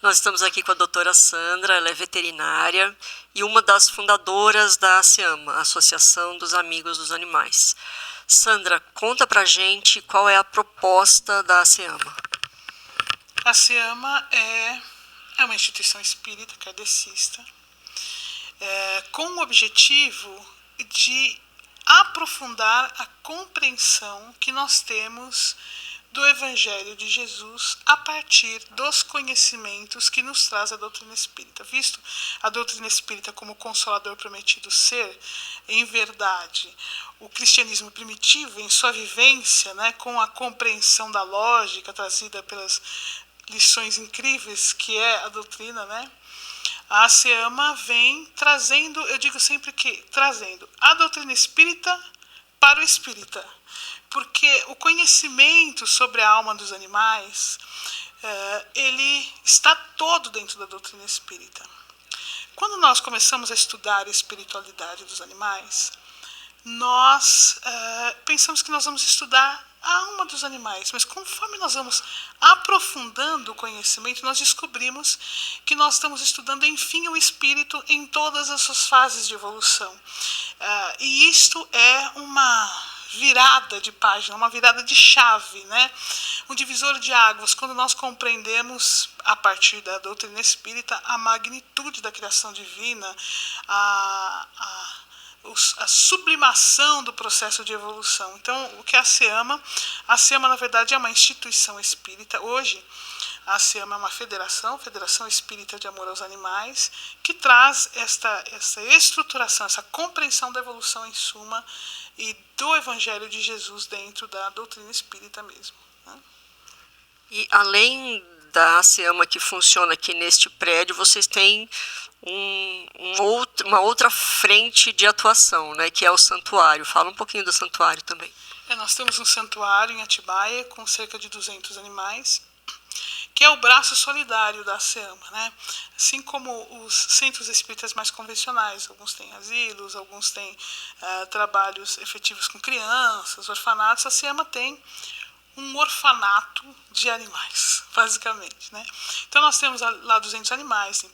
Nós estamos aqui com a doutora Sandra, ela é veterinária e uma das fundadoras da ASEAMA, Associação dos Amigos dos Animais. Sandra, conta pra gente qual é a proposta da ASEAMA. A SEAMA é uma instituição espírita kardecista com o objetivo de aprofundar a compreensão que nós temos do Evangelho de Jesus a partir dos conhecimentos que nos traz a doutrina espírita. Visto a doutrina espírita como consolador prometido ser, em verdade, o cristianismo primitivo, em sua vivência, com a compreensão da lógica trazida pelas lições incríveis que é a doutrina, a ASEAMA vem trazendo, eu digo sempre que trazendo a doutrina espírita para o espírita, porque o conhecimento sobre a alma dos animais, ele está todo dentro da doutrina espírita. Quando nós começamos a estudar a espiritualidade dos animais, nós pensamos que nós vamos estudar a alma dos animais, mas conforme nós vamos aprofundando o conhecimento, nós descobrimos que nós estamos estudando, enfim, o espírito em todas as suas fases de evolução. E isto é uma virada de página, uma virada de chave, um divisor de águas, quando nós compreendemos, a partir da doutrina espírita, a magnitude da criação divina, a sublimação do processo de evolução. Então, o que é a SEAMA? A SEAMA, na verdade, é uma instituição espírita. Hoje, a SEAMA é uma Federação Espírita de Amor aos Animais, que traz essa estruturação, essa compreensão da evolução em suma e do Evangelho de Jesus dentro da doutrina espírita mesmo. E além da ASEAMA que funciona aqui neste prédio, vocês têm uma outra frente de atuação, que é o santuário. Fala um pouquinho do santuário também. Nós temos um santuário em Atibaia com cerca de 200 animais, que é o braço solidário da ASEAMA, Assim como os centros espíritas mais convencionais, alguns têm asilos, alguns têm trabalhos efetivos com crianças, orfanatos, a ASEAMA tem um orfanato de animais, basicamente. Então nós temos lá 200 animais,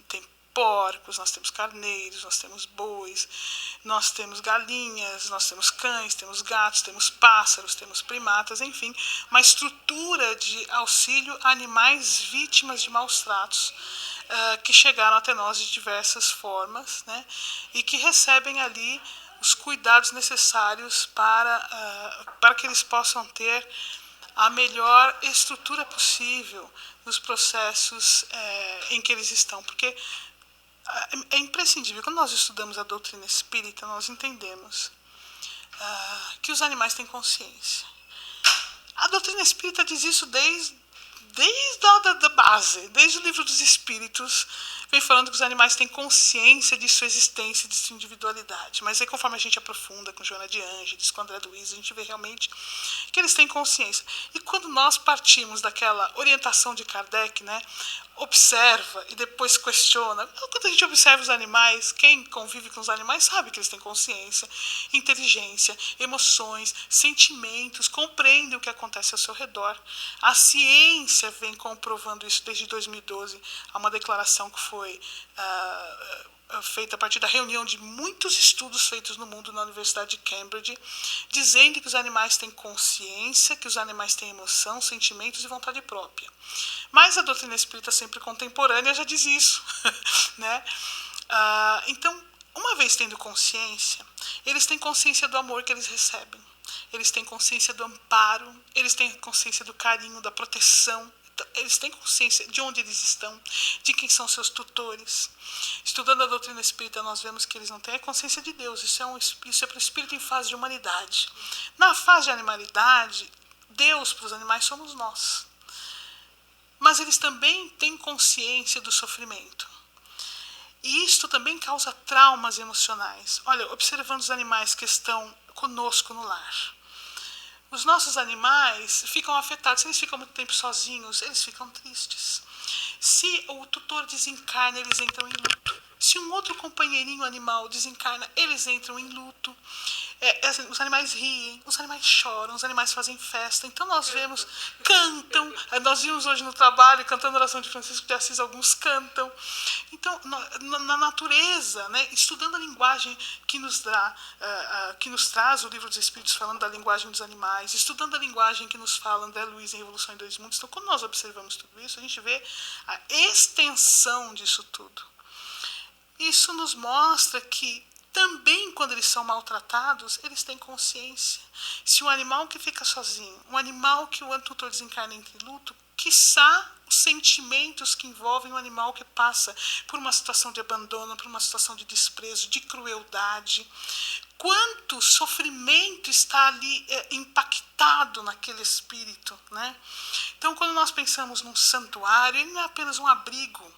tem porcos, nós temos carneiros, nós temos bois, nós temos galinhas, nós temos cães, temos gatos, temos pássaros, temos primatas, enfim, uma estrutura de auxílio a animais vítimas de maus tratos que chegaram até nós de diversas formas, e que recebem ali os cuidados necessários para que eles possam ter a melhor estrutura possível nos processos em que eles estão, porque é imprescindível. Quando nós estudamos a doutrina espírita, nós entendemos que os animais têm consciência. A doutrina espírita diz isso desde a base, desde o livro dos Espíritos, vem falando que os animais têm consciência de sua existência, de sua individualidade. Mas aí, conforme a gente aprofunda com Joana de Ângeles, com André Luiz, a gente vê realmente que eles têm consciência. E quando nós partimos daquela orientação de Kardec, observa e depois questiona. Quando a gente observa os animais, quem convive com os animais sabe que eles têm consciência, inteligência, emoções, sentimentos, compreendem o que acontece ao seu redor. A ciência vem comprovando isso desde 2012. Há uma declaração que foi feita a partir da reunião de muitos estudos feitos no mundo na Universidade de Cambridge, dizendo que os animais têm consciência, que os animais têm emoção, sentimentos e vontade própria. Mas a doutrina espírita sempre contemporânea já diz isso. Então, uma vez tendo consciência, eles têm consciência do amor que eles recebem, eles têm consciência do amparo, eles têm consciência do carinho, da proteção, eles têm consciência de onde eles estão, de quem são seus tutores. Estudando a doutrina espírita, nós vemos que eles não têm a consciência de Deus. Isso é para o espírito em fase de humanidade. Na fase de animalidade, Deus para os animais somos nós. Mas eles também têm consciência do sofrimento. E isto também causa traumas emocionais. Olha, observando os animais que estão conosco no lar. Os nossos animais ficam afetados. Se eles ficam muito tempo sozinhos, eles ficam tristes. Se o tutor desencarna, eles entram em luto. Se um outro companheirinho animal desencarna, eles entram em luto. Assim, os animais riem, os animais choram, os animais fazem festa. Então nós vemos, cantam. Nós vimos hoje no trabalho, cantando a oração de Francisco de Assis, alguns cantam. Então, na natureza, né, estudando a linguagem que que nos traz o Livro dos Espíritos, falando da linguagem dos animais, estudando a linguagem que nos fala André Luiz em Revolução em Dois Mundos. Então, quando nós observamos tudo isso, a gente vê a extensão disso tudo. Isso nos mostra que também quando eles são maltratados, eles têm consciência. Se um animal que fica sozinho, um animal que o tutor desencarna entre luto, quiçá os sentimentos que envolvem um animal que passa por uma situação de abandono, por uma situação de desprezo, de crueldade. Quanto sofrimento está ali impactado naquele espírito, né? Então, quando nós pensamos num santuário, ele não é apenas um abrigo.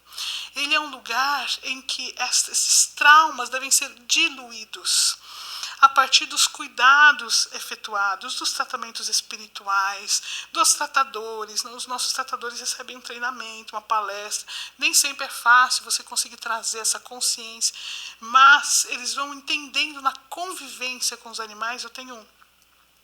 Ele é um lugar em que esses traumas devem ser diluídos a partir dos cuidados efetuados, dos tratamentos espirituais, dos tratadores. Os nossos tratadores recebem um treinamento, uma palestra. Nem sempre é fácil você conseguir trazer essa consciência, mas eles vão entendendo na convivência com os animais. Eu tenho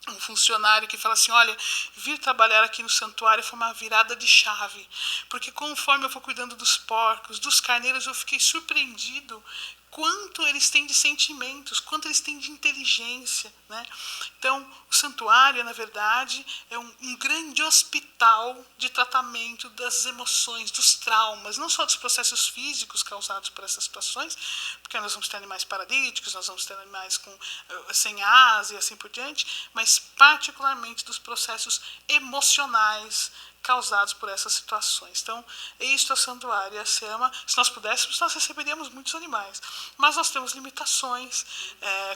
um funcionário que fala assim, olha, vir trabalhar aqui no santuário foi uma virada de chave, porque conforme eu vou cuidando dos porcos, dos carneiros, eu fiquei surpreendido quanto eles têm de sentimentos, quanto eles têm de inteligência, né? Então, o santuário, na verdade, é um grande hospital de tratamento das emoções, dos traumas, não só dos processos físicos causados por essas situações, porque nós vamos ter animais paralíticos, nós vamos ter animais sem asa e assim por diante, mas particularmente dos processos emocionais causados por essas situações. Então, isto é o santuário, a SEAMA. Se nós pudéssemos, nós receberíamos muitos animais. Mas nós temos limitações,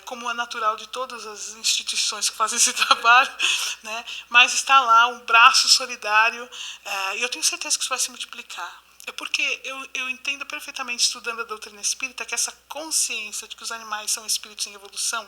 como é natural de todas as instituições que fazem esse trabalho, né? Mas está lá um braço solidário, e eu tenho certeza que isso vai se multiplicar. É porque eu entendo perfeitamente, estudando a doutrina espírita, que essa consciência de que os animais são espíritos em evolução,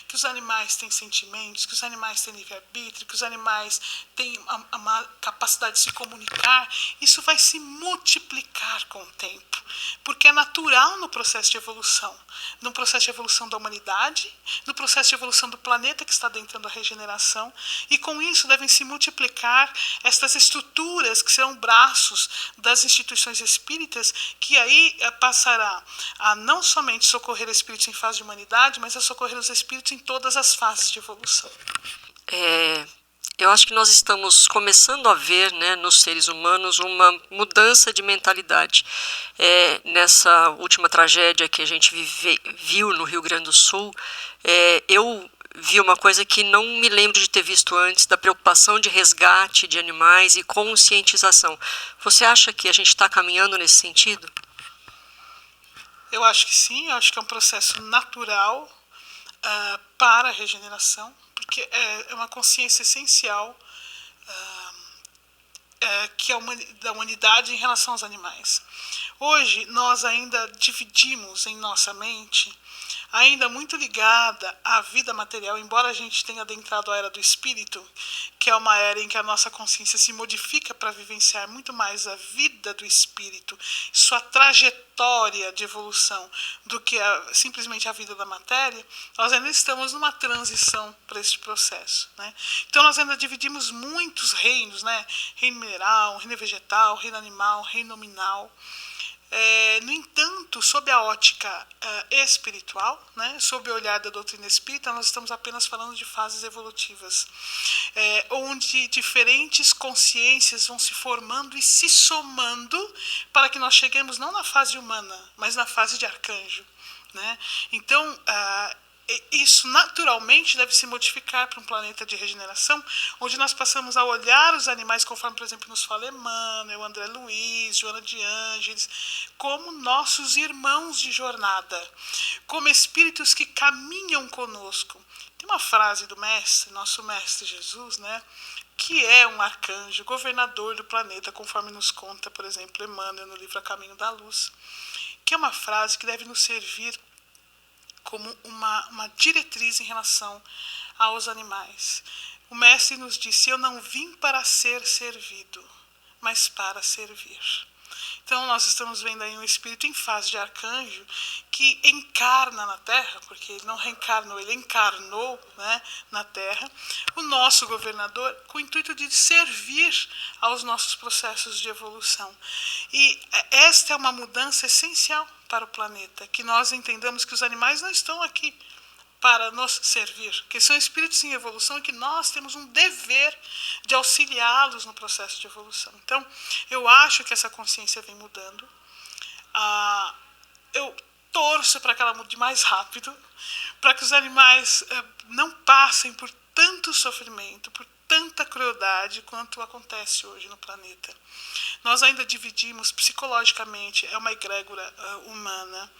que os animais têm sentimentos, que os animais têm livre-arbítrio, que os animais têm uma capacidade de se comunicar, isso vai se multiplicar com o tempo, porque é natural no processo de evolução, no processo de evolução da humanidade, no processo de evolução do planeta que está adentrando a regeneração, e com isso devem se multiplicar estas estruturas que serão braços das instituições espíritas, que aí passará a não somente socorrer espíritos em fase de humanidade, mas a socorrer os espíritos em todas as fases de evolução. Eu acho que nós estamos começando a ver, né, nos seres humanos uma mudança de mentalidade. Nessa última tragédia que a gente viu no Rio Grande do Sul, eu vi uma coisa que não me lembro de ter visto antes, da preocupação de resgate de animais e conscientização. Você acha que a gente está caminhando nesse sentido? Eu acho que sim, eu acho que é um processo natural para a regeneração, porque é uma consciência essencial que é da humanidade em relação aos animais. Hoje, nós ainda dividimos em nossa mente, ainda muito ligada à vida material, embora a gente tenha adentrado a era do espírito, que é uma era em que a nossa consciência se modifica para vivenciar muito mais a vida do espírito, sua trajetória de evolução, do que simplesmente a vida da matéria. Nós ainda estamos numa transição para este processo, né? Então nós ainda dividimos muitos reinos, né? Reino mineral, reino vegetal, reino animal, reino nominal. No entanto, sob a ótica espiritual, né, sob o olhar da doutrina espírita, nós estamos apenas falando de fases evolutivas, onde diferentes consciências vão se formando e se somando para que nós cheguemos não na fase humana, mas na fase de arcanjo, né? Então, isso naturalmente deve se modificar para um planeta de regeneração, onde nós passamos a olhar os animais, conforme, por exemplo, nos fala Emmanuel, André Luiz, Joana de Ângeles, como nossos irmãos de jornada, como espíritos que caminham conosco. Tem uma frase do mestre, nosso mestre Jesus, né, que é um arcanjo, governador do planeta, conforme nos conta, por exemplo, Emmanuel no livro A Caminho da Luz, que é uma frase que deve nos servir como uma diretriz em relação aos animais. O mestre nos disse: eu não vim para ser servido, mas para servir. Então nós estamos vendo aí um espírito em fase de arcanjo que encarna na Terra, porque ele não reencarnou, ele encarnou, né, na Terra, o nosso governador com o intuito de servir aos nossos processos de evolução. E esta é uma mudança essencial para o planeta, que nós entendamos que os animais não estão aqui para nos servir, que são espíritos em evolução e que nós temos um dever de auxiliá-los no processo de evolução. Então, eu acho que essa consciência vem mudando. Eu torço para que ela mude mais rápido, para que os animais não passem por tanto sofrimento, por tanta crueldade quanto acontece hoje no planeta. Nós ainda dividimos psicologicamente, é uma egrégora humana,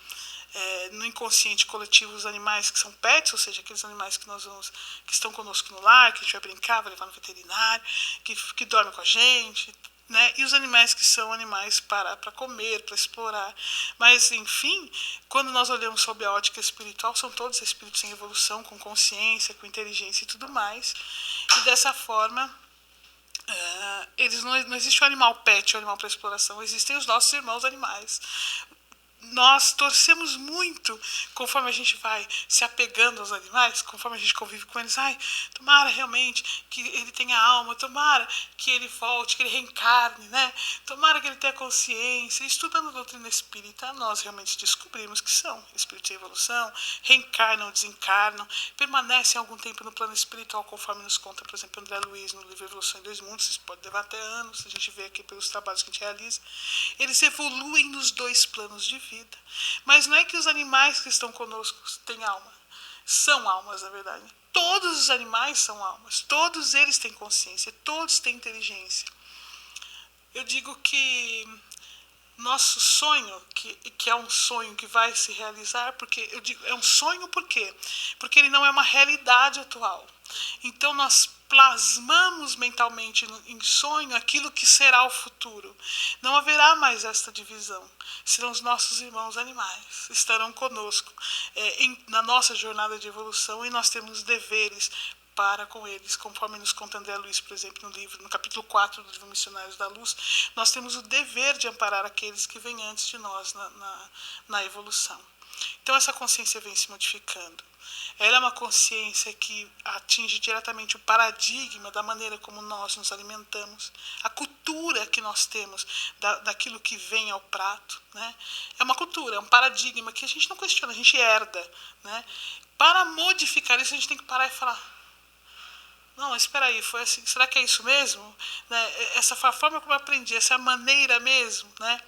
no inconsciente coletivo, os animais que são pets, ou seja, aqueles animais que nós vamos, que estão conosco no lar, que a gente vai brincar, vai levar no veterinário, que dormem com a gente, né? E os animais que são animais para comer, para explorar. Mas, enfim, quando nós olhamos sob a ótica espiritual, são todos espíritos em evolução, com consciência, com inteligência e tudo mais. E dessa forma, não existe o animal pet, o animal para exploração, existem os nossos irmãos animais. Nós torcemos muito conforme a gente vai se apegando aos animais, conforme a gente convive com eles. Ai, tomara realmente que ele tenha alma, tomara que ele volte, que ele reencarne, né? Tomara que ele tenha consciência. Estudando a doutrina espírita, nós realmente descobrimos que são espíritos em evolução, reencarnam, desencarnam, permanecem algum tempo no plano espiritual, conforme nos conta, por exemplo, André Luiz, no livro Evolução em Dois Mundos. Isso pode levar até anos, a gente vê aqui pelos trabalhos que a gente realiza. Eles evoluem nos dois planos de vida. Mas não é que os animais que estão conosco têm alma. São almas, na verdade. Todos os animais são almas. Todos eles têm consciência. Todos têm inteligência. Eu digo que nosso sonho, que é um sonho que vai se realizar, porque eu digo, é um sonho por quê? Porque ele não é uma realidade atual. Então nós plasmamos mentalmente em sonho aquilo que será o futuro. Não haverá mais esta divisão. Serão os nossos irmãos animais, estarão conosco na nossa jornada de evolução, e nós temos deveres para com eles, conforme nos conta André Luiz, por exemplo, no capítulo 4 do livro Missionários da Luz. Nós temos o dever de amparar aqueles que vêm antes de nós na evolução. Então essa consciência vem se modificando. Ela é uma consciência que atinge diretamente o paradigma da maneira como nós nos alimentamos, a cultura que nós temos daquilo que vem ao prato, né? É uma cultura, é um paradigma que a gente não questiona, a gente herda, né? Para modificar isso, a gente tem que parar e falar: não, mas espera aí, foi assim, será que é isso mesmo? Né? Essa foi a forma como eu aprendi, essa é a maneira mesmo, né?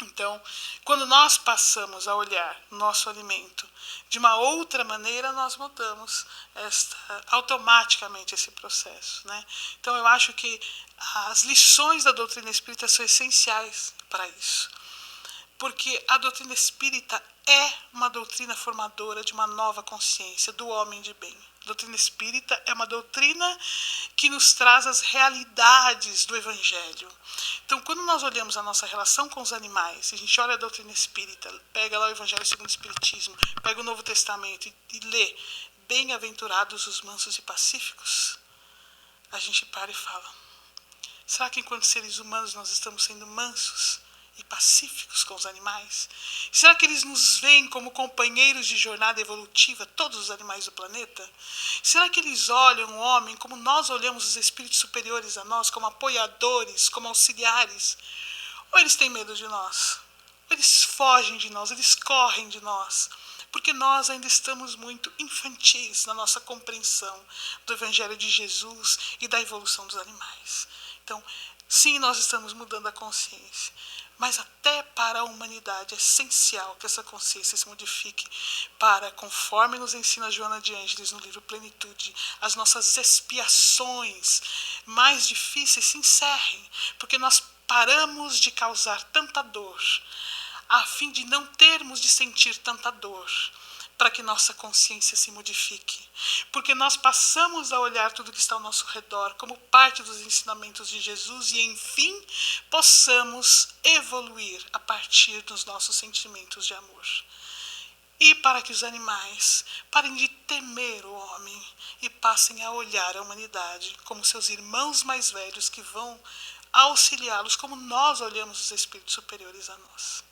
Então, quando nós passamos a olhar nosso alimento de uma outra maneira, nós mudamos automaticamente esse processo, né? Então, eu acho que as lições da doutrina espírita são essenciais para isso. Porque a doutrina espírita é uma doutrina formadora de uma nova consciência do homem de bem. A doutrina espírita é uma doutrina que nos traz as realidades do Evangelho. Então, quando nós olhamos a nossa relação com os animais, a gente olha a doutrina espírita, pega lá o Evangelho segundo o Espiritismo, pega o Novo Testamento e lê: bem-aventurados os mansos e pacíficos, a gente para e fala: será que enquanto seres humanos nós estamos sendo mansos e pacíficos com os animais? Será que eles nos veem como companheiros de jornada evolutiva, todos os animais do planeta? Será que eles olham o homem como nós olhamos os espíritos superiores a nós, como apoiadores, como auxiliares? Ou eles têm medo de nós? Ou eles fogem de nós, eles correm de nós? Porque nós ainda estamos muito infantis na nossa compreensão do Evangelho de Jesus e da evolução dos animais. Então, sim, nós estamos mudando a consciência, mas até para a humanidade é essencial que essa consciência se modifique para, conforme nos ensina Joana de Ângeles no livro Plenitude, as nossas expiações mais difíceis se encerrem, porque nós paramos de causar tanta dor, a fim de não termos de sentir tanta dor, para que nossa consciência se modifique. Porque nós passamos a olhar tudo que está ao nosso redor como parte dos ensinamentos de Jesus e, enfim, possamos evoluir a partir dos nossos sentimentos de amor. E para que os animais parem de temer o homem e passem a olhar a humanidade como seus irmãos mais velhos que vão auxiliá-los, como nós olhamos os espíritos superiores a nós.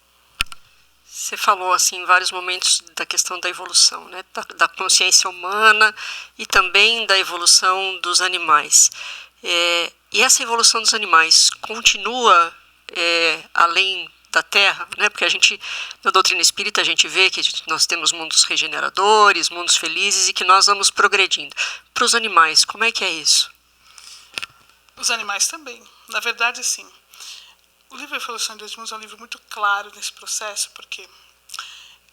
Você falou assim em vários momentos da questão da evolução, né? Da consciência humana e também da evolução dos animais. E essa evolução dos animais continua além da Terra, né? Porque a gente, na doutrina espírita, a gente vê que nós temos mundos regeneradores, mundos felizes e que nós vamos progredindo. Para os animais, como é que é isso? Os animais também. Na verdade, sim. O livro Evolução em Dois Mundos é um livro muito claro nesse processo, porque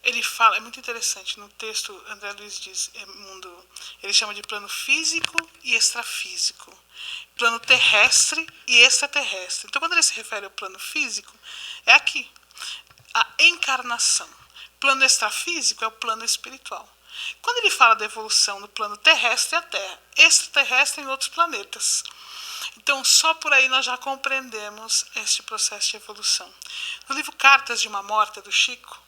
ele fala, é muito interessante, no texto André Luiz diz, ele chama de plano físico e extrafísico, plano terrestre e extraterrestre. Então, quando ele se refere ao plano físico, é aqui, a encarnação. Plano extrafísico é o plano espiritual. Quando ele fala da evolução no plano terrestre, é a Terra, extraterrestre em outros planetas. Então, só por aí nós já compreendemos este processo de evolução. No livro Cartas de uma Morta, do Chico,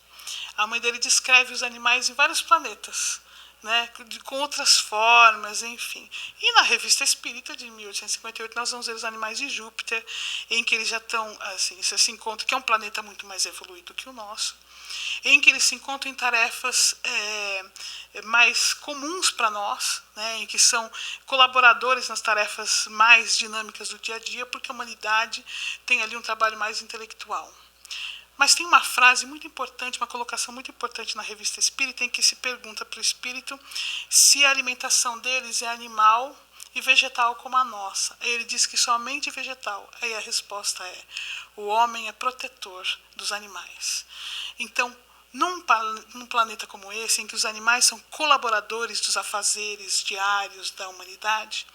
a mãe dele descreve os animais em vários planetas, né, com outras formas, enfim. E na Revista Espírita, de 1858, nós vamos ver os animais de Júpiter, em que eles já estão, assim, você se encontra, que é um planeta muito mais evoluído que o nosso, em que eles se encontram em tarefas mais comuns para nós, né, em que são colaboradores nas tarefas mais dinâmicas do dia a dia, porque a humanidade tem ali um trabalho mais intelectual. Mas tem uma frase muito importante, uma colocação muito importante na Revista Espírita, em que se pergunta para o espírito se a alimentação deles é animal e vegetal como a nossa. Ele diz que somente vegetal. Aí a resposta é: o homem é protetor dos animais. Então, num planeta como esse, em que os animais são colaboradores dos afazeres diários da humanidade,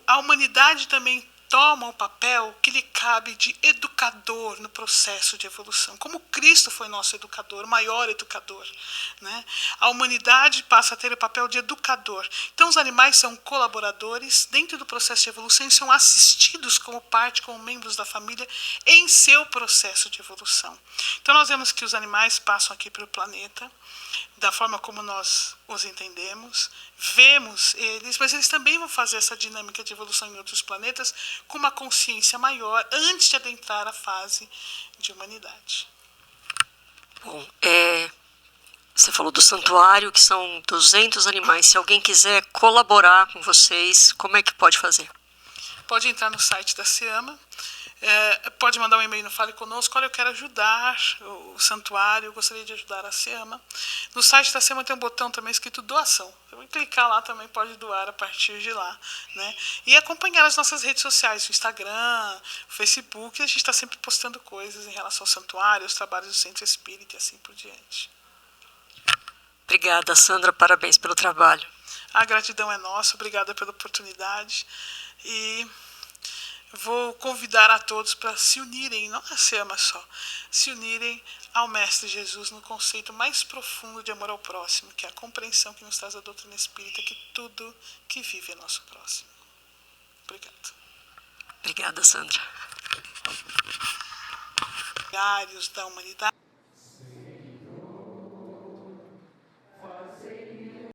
a humanidade também toma o papel que lhe cabe de educador no processo de evolução. Como Cristo foi nosso educador, o maior educador, né? A humanidade passa a ter o papel de educador. Então, os animais são colaboradores dentro do processo de evolução e são assistidos como parte, como membros da família, em seu processo de evolução. Então, nós vemos que os animais passam aqui pelo planeta, da forma como nós os entendemos, vemos eles, mas eles também vão fazer essa dinâmica de evolução em outros planetas com uma consciência maior antes de adentrar a fase de humanidade. Bom, você falou do santuário, que são 200 animais. Se alguém quiser colaborar com vocês, como é que pode fazer? Pode entrar no site da SEAMA, pode mandar um e-mail no Fale Conosco: olha, eu quero ajudar o santuário, eu gostaria de ajudar a SEAMA. No site da SEAMA tem um botão também escrito doação. Você vai clicar lá, também pode doar a partir de lá, né? E acompanhar as nossas redes sociais, o Instagram, o Facebook. A gente está sempre postando coisas em relação ao santuário, aos trabalhos do Centro Espírita e assim por diante. Obrigada, Sandra. Parabéns pelo trabalho. A gratidão é nossa. Obrigada pela oportunidade. E vou convidar a todos para se unirem, não a SEAMA só, se unirem ao Mestre Jesus no conceito mais profundo de amor ao próximo, que é a compreensão que nos traz a doutrina espírita, que tudo que vive é nosso próximo. Obrigado. Obrigada, Sandra. Diários da humanidade.